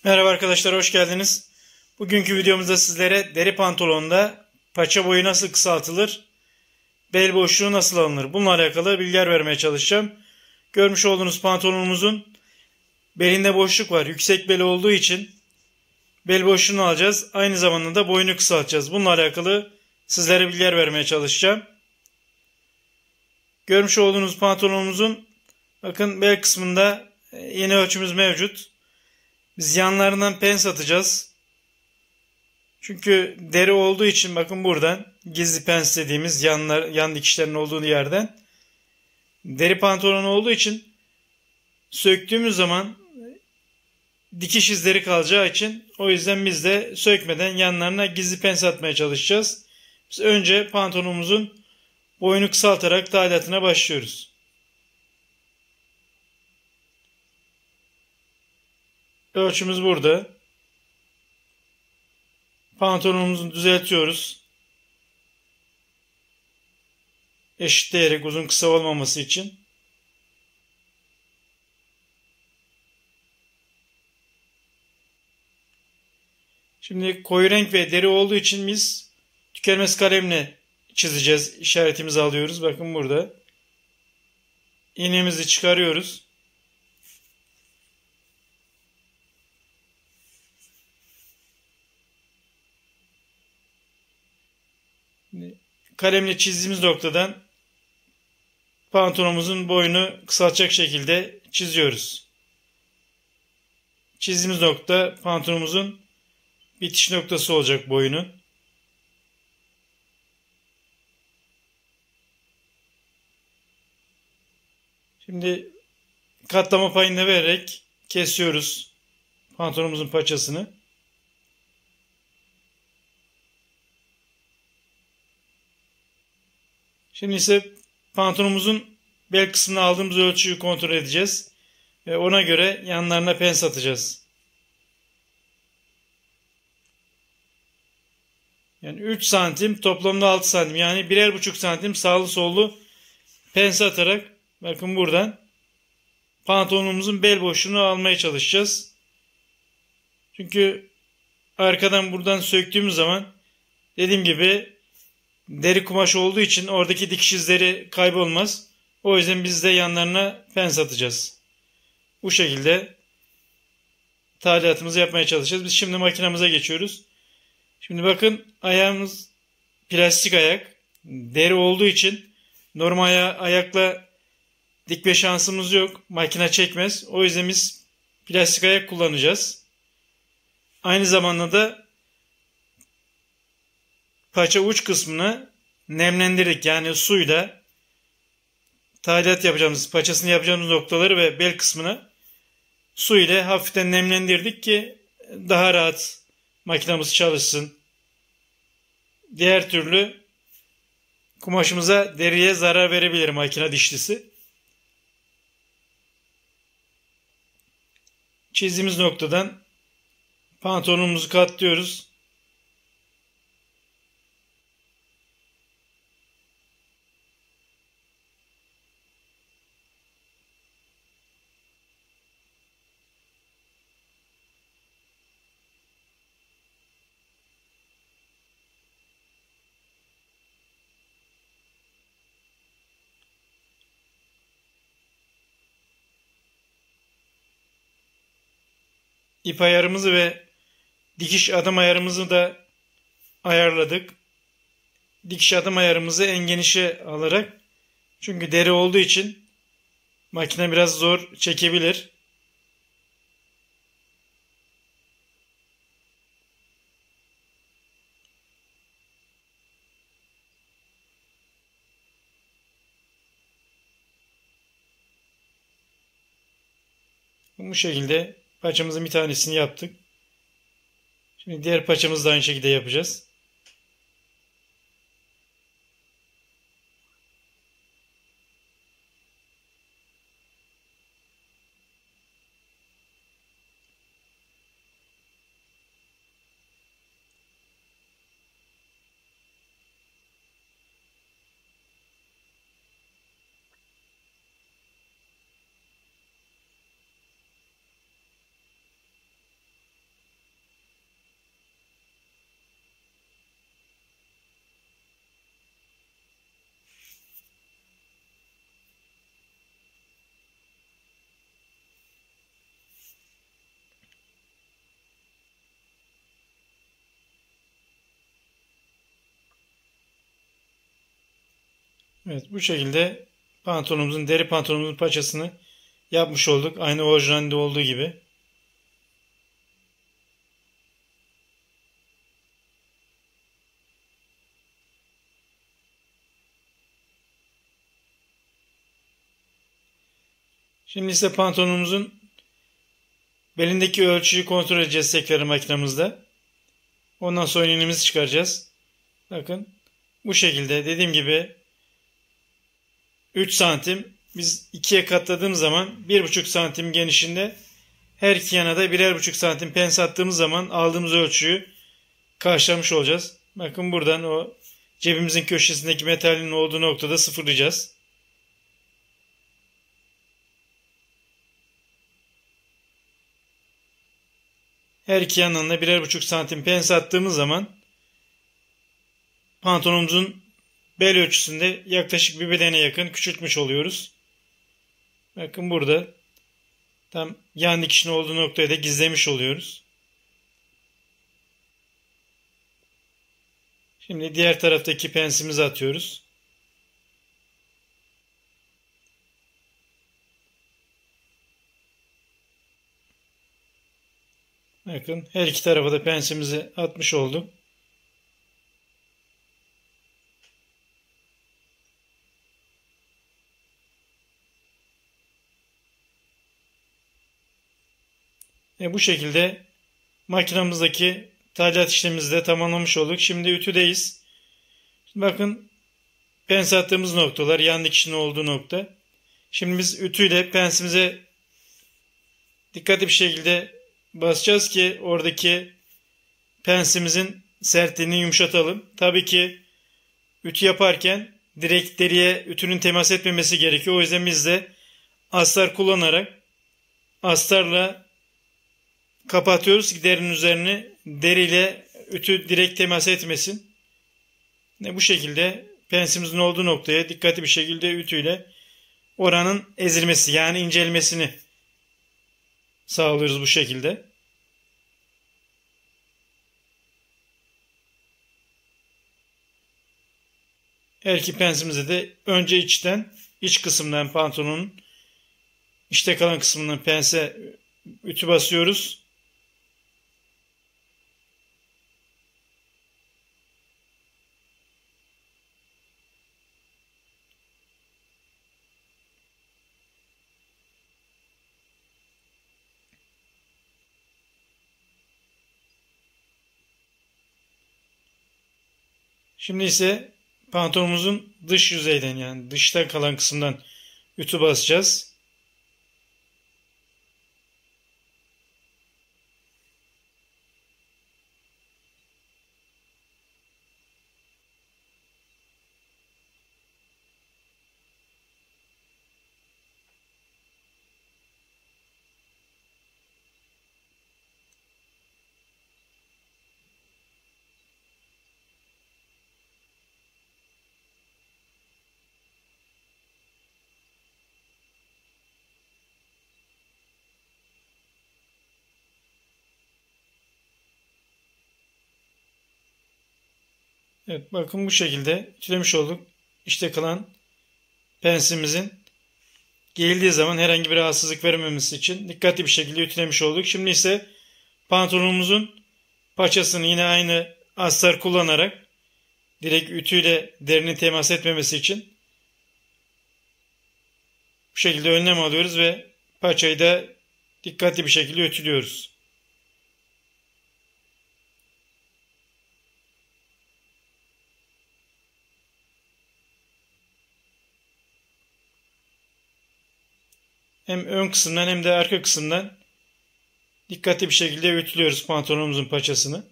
Merhaba arkadaşlar, hoş geldiniz. Bugünkü videomuzda sizlere deri pantolonda paça boyu nasıl kısaltılır, bel boşluğu nasıl alınır bununla alakalı bilgiler vermeye çalışacağım. Görmüş olduğunuz pantolonumuzun belinde boşluk var. Yüksek beli olduğu için bel boşluğunu alacağız. Aynı zamanda da boyunu kısaltacağız. Bununla alakalı sizlere bilgiler vermeye çalışacağım. Görmüş olduğunuz pantolonumuzun bakın bel kısmında yeni ölçümüz mevcut. Biz yanlarından pens atacağız. Çünkü deri olduğu için bakın buradan gizli pens dediğimiz yan dikişlerin olduğu yerden deri pantolon olduğu için söktüğümüz zaman dikiş izleri kalacağı için o yüzden biz de sökmeden yanlarına gizli pens atmaya çalışacağız. Biz önce pantolonumuzun boyunu kısaltarak tadilatına başlıyoruz. Ölçümüz burada. Pantolonumuzu düzeltiyoruz. Eşitleyerek uzun kısa olmaması için. Şimdi koyu renk ve deri olduğu için biz tükenmez kalemle çizeceğiz. İşaretimizi alıyoruz. Bakın burada. İğnemizi çıkarıyoruz. Kalemle çizdiğimiz noktadan pantolonumuzun boyunu kısaltacak şekilde çiziyoruz. Çizdiğimiz nokta pantolonumuzun bitiş noktası olacak boyunun. Şimdi katlama payını vererek kesiyoruz pantolonumuzun paçasını. Şimdi ise pantolonumuzun bel kısmına aldığımız ölçüyü kontrol edeceğiz. Ve ona göre yanlarına pens atacağız. Yani 3 santim toplamda 6 santim. Yani 1,5 santim sağlı sollu pens atarak bakın buradan pantolonumuzun bel boşluğunu almaya çalışacağız. Çünkü arkadan buradan söktüğümüz zaman dediğim gibi deri kumaş olduğu için oradaki dikiş izleri kaybolmaz. O yüzden biz de yanlarına pens atacağız. Bu şekilde tadilatımızı yapmaya çalışacağız. Biz şimdi makinamıza geçiyoruz. Şimdi bakın ayağımız plastik ayak. Deri olduğu için normal ayakla dikme şansımız yok. Makine çekmez. O yüzden biz plastik ayak kullanacağız. Aynı zamanda da paça uç kısmını nemlendirdik. Yani suyla tadilat yapacağımız, paçasını yapacağımız noktaları ve bel kısmını su ile hafiften nemlendirdik ki daha rahat makinamız çalışsın. Diğer türlü kumaşımıza, deriye zarar verebilir makine dişlisi. Çizdiğimiz noktadan pantolonumuzu katlıyoruz. İp ayarımızı ve dikiş adım ayarımızı da ayarladık. Dikiş adım ayarımızı en genişe alarak, çünkü deri olduğu için makine biraz zor çekebilir. Bu şekilde paçamızın bir tanesini yaptık. Şimdi diğer paçamızı da aynı şekilde yapacağız. Evet, bu şekilde pantolonumuzun, deri pantolonumuzun paçasını yapmış olduk. Aynı orijinalde olduğu gibi. Şimdi ise pantolonumuzun belindeki ölçüyü kontrol edeceğiz tekrar makinemizde. Ondan sonra iğnemizi çıkaracağız. Bakın bu şekilde dediğim gibi 3 santim biz 2'ye katladığımız zaman 1,5 santim genişliğinde her iki yana da 1,5 santim pens attığımız zaman aldığımız ölçüyü karşılamış olacağız. Bakın buradan o cebimizin köşesindeki metalin olduğu noktada sıfırlayacağız. Her iki yandan da 1,5 santim pens attığımız zaman pantolonumuzun bel ölçüsünde yaklaşık bir bedene yakın küçültmüş oluyoruz. Bakın burada tam yan dikişin olduğu noktayı da gizlemiş oluyoruz. Şimdi diğer taraftaki pensimizi atıyoruz. Bakın her iki tarafa da pensimizi atmış oldum. Bu şekilde makinamızdaki tadilat işlemimizi de tamamlamış olduk. Şimdi ütüdeyiz. Bakın pens attığımız noktalar yan dikişin olduğu nokta. Şimdi biz ütüyle pensimize dikkatli bir şekilde basacağız ki oradaki pensimizin sertliğini yumuşatalım. Tabii ki ütü yaparken direkt deriye ütünün temas etmemesi gerekiyor. O yüzden biz de astar kullanarak astarla kapatıyoruz ki derinin üzerine deriyle ütü direkt temas etmesin. Bu şekilde pensimizin olduğu noktaya dikkatli bir şekilde ütüyle oranın ezilmesi yani incelmesini sağlıyoruz bu şekilde. Her iki pensimize de önce iç kısımdan pantolonun içte kalan kısmından pense ütü basıyoruz. Şimdi ise pantolonumuzun dış yüzeyden yani dıştan kalan kısımdan ütü basacağız. Evet bakın bu şekilde ütülemiş olduk. İşte kalan pensimizin giyildiği zaman herhangi bir rahatsızlık vermemesi için dikkatli bir şekilde ütülemiş olduk. Şimdi ise pantolonumuzun paçasını yine aynı astar kullanarak direkt ütüyle derinin temas etmemesi için bu şekilde önlem alıyoruz ve paçayı da dikkatli bir şekilde ütülüyoruz. Hem ön kısımdan hem de arka kısımdan dikkatli bir şekilde ütülüyoruz pantolonumuzun paçasını.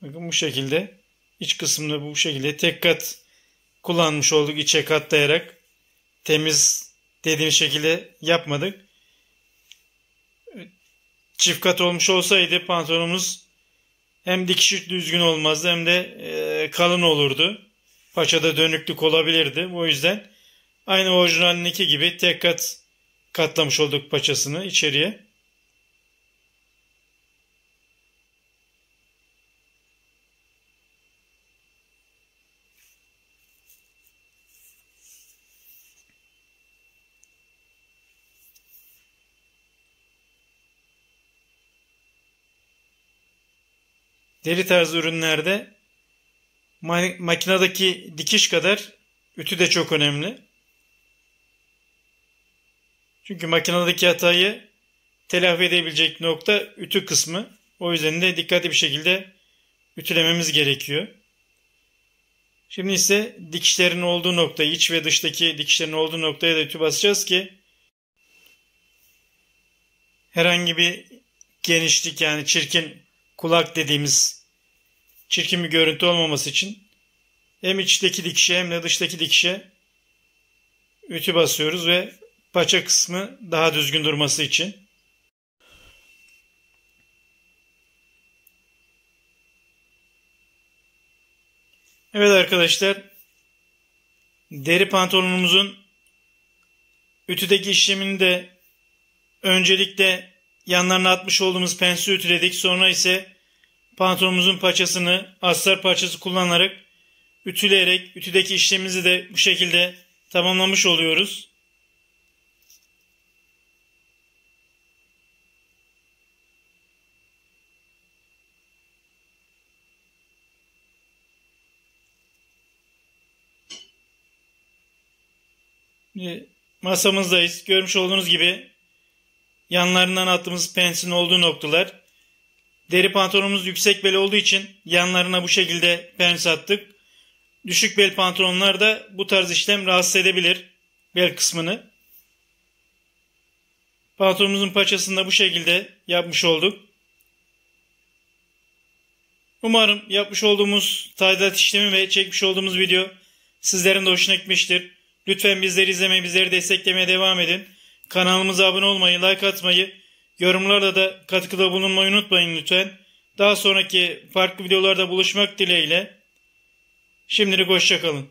Bakın bu şekilde iç kısmını bu şekilde tek kat kullanmış olduk içe katlayarak. Temiz dediğim şekilde yapmadık. Çift kat olmuş olsaydı pantolonumuz hem dikişi düzgün olmazdı hem de kalın olurdu. Paçada dönüklük olabilirdi. O yüzden Aynı orijinalindeki gibi tek kat katlamış olduk paçasını içeriye. Deri tarzı ürünlerde makinedeki dikiş kadar ütü de çok önemli. Çünkü makinedeki hatayı telafi edebilecek nokta ütü kısmı. O yüzden de dikkatli bir şekilde ütülememiz gerekiyor. Şimdi ise dikişlerin olduğu noktayı, iç ve dıştaki dikişlerin olduğu noktaya da ütü basacağız ki herhangi bir genişlik, yani çirkin kulak dediğimiz çirkin bir görüntü olmaması için hem içteki dikişe hem de dıştaki dikişe ütü basıyoruz ve paça kısmı daha düzgün durması için. Evet arkadaşlar, deri pantolonumuzun ütüdeki işlemini de öncelikle yanlarına atmış olduğumuz pensi ütüledik. Sonra ise pantolonumuzun paçasını astar parçası kullanarak ütüleyerek ütüdeki işlemimizi de bu şekilde tamamlamış oluyoruz. Masamızdayız. Görmüş olduğunuz gibi yanlarından attığımız pensin olduğu noktalar. Deri pantolonumuz yüksek bel olduğu için yanlarına bu şekilde pens attık. Düşük bel pantolonlar da bu tarz işlem rahatsız edebilir bel kısmını. Pantolonumuzun paçasını da bu şekilde yapmış olduk. Umarım yapmış olduğumuz tadilat işlemi ve çekmiş olduğumuz video sizlerin de hoşuna gitmiştir. Lütfen bizleri izlemeye, bizleri desteklemeye devam edin. Kanalımıza abone olmayı, like atmayı, yorumlarda da katkıda bulunmayı unutmayın lütfen. Daha sonraki farklı videolarda buluşmak dileğiyle. Şimdilik hoşça kalın.